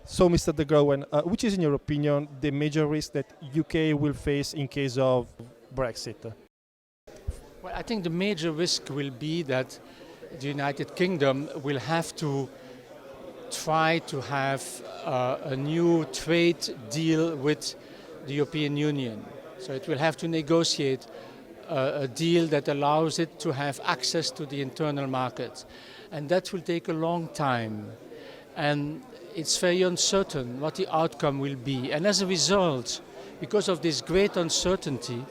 So, Mr. De Grauwe, which is, in your opinion, the major risk that UK will face in case of Brexit? Well, I think the major risk will be that the United Kingdom will have to try to have a new trade deal with the European Union. So it will have to negotiate a deal that allows it to have access to the internal market. And that will take a long time. And it's very uncertain what the outcome will be. And as a result, because of this great uncertainty,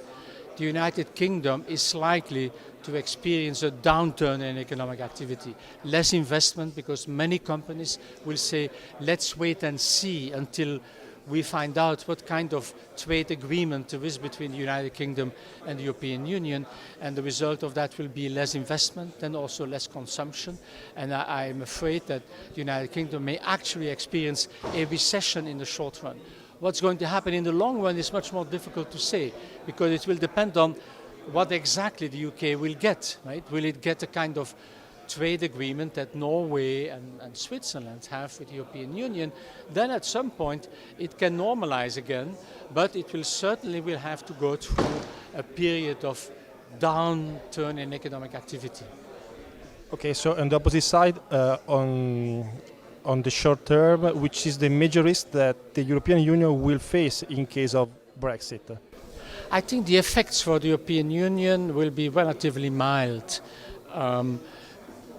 the United Kingdom is likely to experience a downturn in economic activity. Less investment because many companies will say, let's wait and see until we find out what kind of trade agreement there is between the United Kingdom and the European Union, and the result of that will be less investment and also less consumption. And I'm afraid that the United Kingdom may actually experience a recession in the short run. What's going to happen in the long run is much more difficult to say, because it will depend on what exactly the UK will get, right? Will it get a kind of trade agreement that Norway and Switzerland have with the European Union? Then at some point it can normalize again, but it will certainly have to go through a period of downturn in economic activity. Okay, so on the opposite side, on the short term, which is the major risk that the European Union will face in case of Brexit? I think the effects for the European Union will be relatively mild,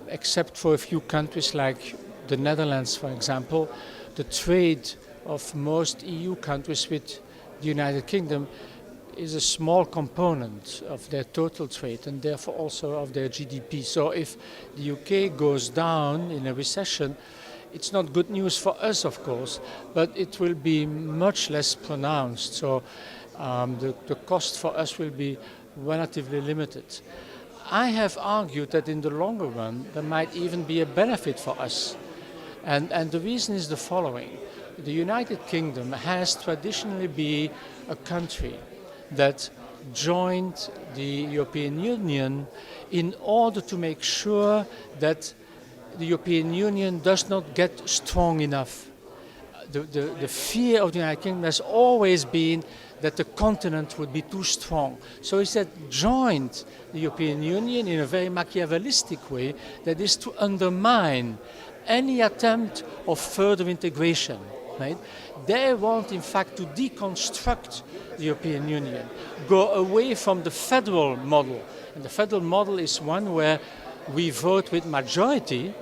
except for a few countries like the Netherlands, for example. The trade of most EU countries with the United Kingdom is a small component of their total trade and therefore also of their GDP. So if the UK goes down in a recession, it's not good news for us, of course, but it will be much less pronounced. So the cost for us will be relatively limited. I have argued that in the longer run there might even be a benefit for us. And the reason is the following. The United Kingdom has traditionally been a country that joined the European Union in order to make sure that the European Union does not get strong enough. The fear of the United Kingdom has always been that the continent would be too strong. So it said joined the European Union in a very Machiavellistic way, that is to undermine any attempt of further integration. Right? They want in fact to deconstruct the European Union, go away from the federal model. And the federal model is one where we vote with majority,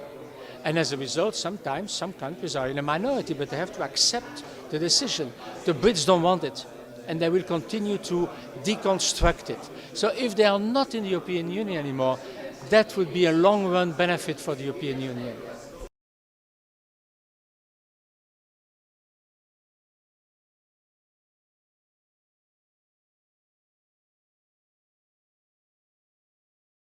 and as a result sometimes some countries are in a minority, but they have to accept the decision. The Brits don't want it, and they will continue to deconstruct it. So if they are not in the European Union anymore, that would be a long-run benefit for the European Union.